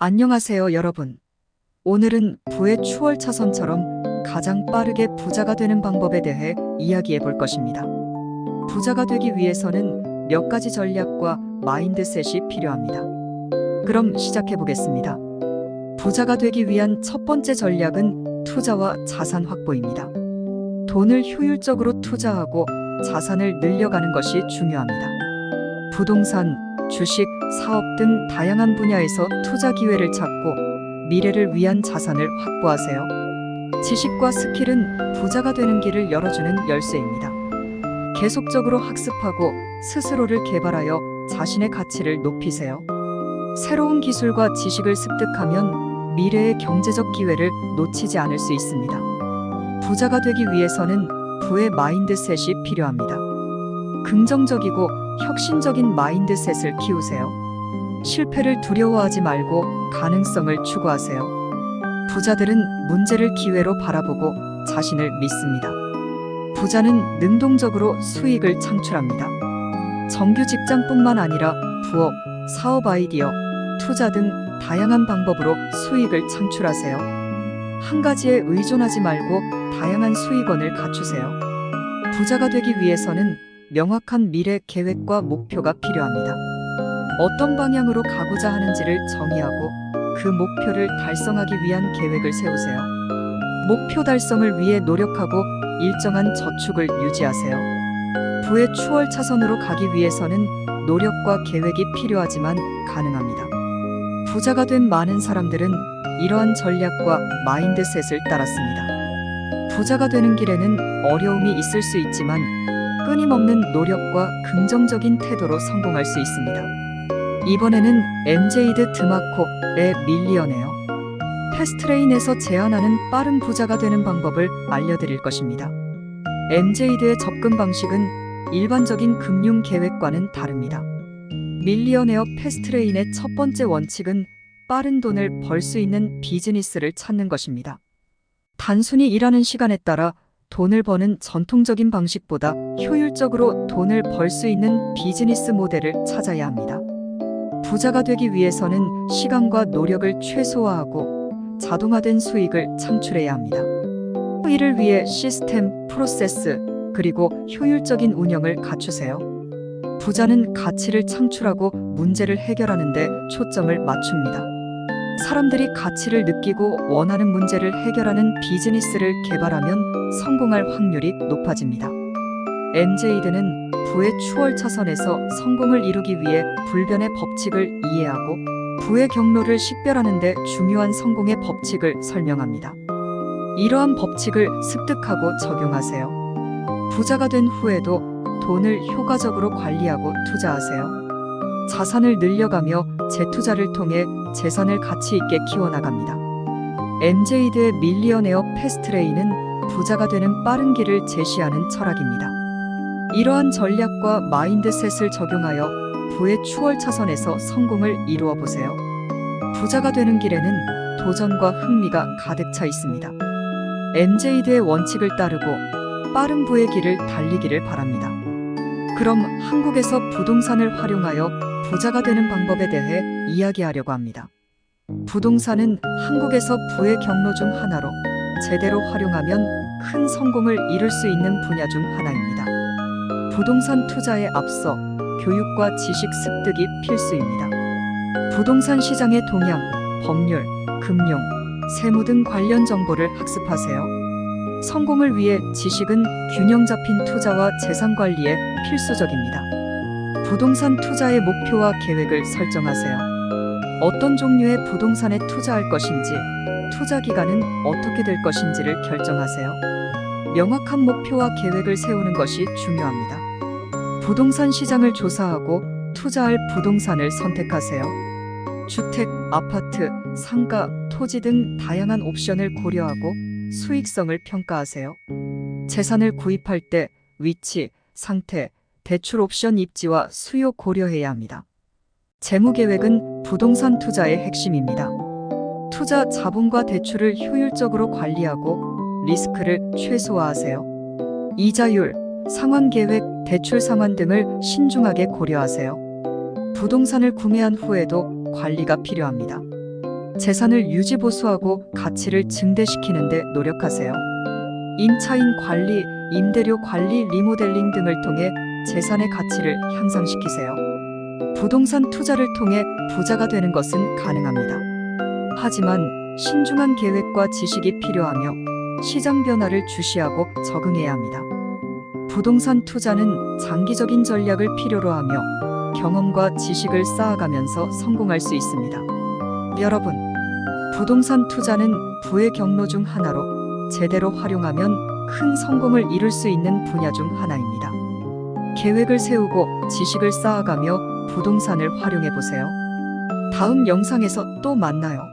안녕하세요, 여러분. 오늘은 부의 추월 차선처럼 가장 빠르게 부자가 되는 방법에 대해 이야기해 볼 것입니다. 부자가 되기 위해서는 몇 가지 전략과 마인드셋이 필요합니다. 그럼 시작해 보겠습니다. 부자가 되기 위한 첫 번째 전략은 투자와 자산 확보입니다. 돈을 효율적으로 투자하고 자산을 늘려가는 것이 중요합니다. 부동산, 주식, 사업 등 다양한 분야에서 투자 기회를 찾고 미래를 위한 자산을 확보하세요. 지식과 스킬은 부자가 되는 길을 열어주는 열쇠입니다. 계속적으로 학습하고 스스로를 개발하여 자신의 가치를 높이세요. 새로운 기술과 지식을 습득하면 미래의 경제적 기회를 놓치지 않을 수 있습니다. 부자가 되기 위해서는 부의 마인드셋이 필요합니다. 긍정적이고 혁신적인 마인드셋을 키우세요. 실패를 두려워하지 말고 가능성을 추구하세요. 부자들은 문제를 기회로 바라보고 자신을 믿습니다. 부자는 능동적으로 수익을 창출합니다. 정규 직장뿐만 아니라 부업, 사업 아이디어, 투자 등 다양한 방법으로 수익을 창출하세요. 한 가지에 의존하지 말고 다양한 수익원을 갖추세요. 부자가 되기 위해서는 명확한 미래 계획과 목표가 필요합니다. 어떤 방향으로 가고자 하는지를 정의하고 그 목표를 달성하기 위한 계획을 세우세요. 목표 달성을 위해 노력하고 일정한 저축을 유지하세요. 부의 추월 차선으로 가기 위해서는 노력과 계획이 필요하지만 가능합니다. 부자가 된 많은 사람들은 이러한 전략과 마인드셋을 따랐습니다. 부자가 되는 길에는 어려움이 있을 수 있지만 끊임없는 노력과 긍정적인 태도로 성공할 수 있습니다. 이번에는 MJ 드마코의 밀리어네어 패스트레인에서 제안하는 빠른 부자가 되는 방법을 알려드릴 것입니다. MJ의 접근 방식은 일반적인 금융 계획과는 다릅니다. 밀리어네어 패스트레인의 첫 번째 원칙은 빠른 돈을 벌 수 있는 비즈니스를 찾는 것입니다. 단순히 일하는 시간에 따라 돈을 버는 전통적인 방식보다 효율적으로 돈을 벌 수 있는 비즈니스 모델을 찾아야 합니다. 부자가 되기 위해서는 시간과 노력을 최소화하고 자동화된 수익을 창출해야 합니다. 이를 위해 시스템, 프로세스, 그리고 효율적인 운영을 갖추세요. 부자는 가치를 창출하고 문제를 해결하는 데 초점을 맞춥니다. 사람들이 가치를 느끼고 원하는 문제를 해결하는 비즈니스를 개발하면 성공할 확률이 높아집니다. MJ들은 부의 추월 차선에서 성공을 이루기 위해 불변의 법칙을 이해하고 부의 경로를 식별하는 데 중요한 성공의 법칙을 설명합니다. 이러한 법칙을 습득하고 적용하세요. 부자가 된 후에도 돈을 효과적으로 관리하고 투자하세요. 자산을 늘려가며 재투자를 통해 재산을 가치 있게 키워나갑니다. MJ의 밀리어네어 패스트레인은 부자가 되는 빠른 길을 제시하는 철학입니다. 이러한 전략과 마인드셋을 적용하여 부의 추월 차선에서 성공을 이루어 보세요. 부자가 되는 길에는 도전과 흥미가 가득 차 있습니다. MJ의 원칙을 따르고 빠른 부의 길을 달리기를 바랍니다. 그럼 한국에서 부동산을 활용하여 부자가 되는 방법에 대해 이야기하려고 합니다. 부동산은 한국에서 부의 경로 중 하나로 제대로 활용하면 큰 성공을 이룰 수 있는 분야 중 하나입니다. 부동산 투자에 앞서 교육과 지식 습득이 필수입니다. 부동산 시장의 동향, 법률, 금융, 세무 등 관련 정보를 학습하세요. 성공을 위해 지식은 균형 잡힌 투자와 재산 관리에 필수적입니다. 부동산 투자의 목표와 계획을 설정하세요. 어떤 종류의 부동산에 투자할 것인지, 투자 기간은 어떻게 될 것인지를 결정하세요. 명확한 목표와 계획을 세우는 것이 중요합니다. 부동산 시장을 조사하고 투자할 부동산을 선택하세요. 주택, 아파트, 상가, 토지 등 다양한 옵션을 고려하고 수익성을 평가하세요. 재산을 구입할 때 위치, 상태, 대출 옵션 입지와 수요 고려해야 합니다. 재무 계획은 부동산 투자의 핵심입니다. 투자 자본과 대출을 효율적으로 관리하고 리스크를 최소화하세요. 이자율, 상환 계획, 대출 상환 등을 신중하게 고려하세요. 부동산을 구매한 후에도 관리가 필요합니다. 재산을 유지 보수하고 가치를 증대시키는 데 노력하세요. 임차인 관리, 임대료 관리, 리모델링 등을 통해 재산의 가치를 향상시키세요. 부동산 투자를 통해 부자가 되는 것은 가능합니다. 하지만 신중한 계획과 지식이 필요하며 시장 변화를 주시하고 적응해야 합니다. 부동산 투자는 장기적인 전략을 필요로 하며 경험과 지식을 쌓아가면서 성공할 수 있습니다. 여러분, 부동산 투자는 부의 경로 중 하나로 제대로 활용하면 큰 성공을 이룰 수 있는 분야 중 하나입니다. 계획을 세우고 지식을 쌓아가며 부동산을 활용해 보세요. 다음 영상에서 또 만나요.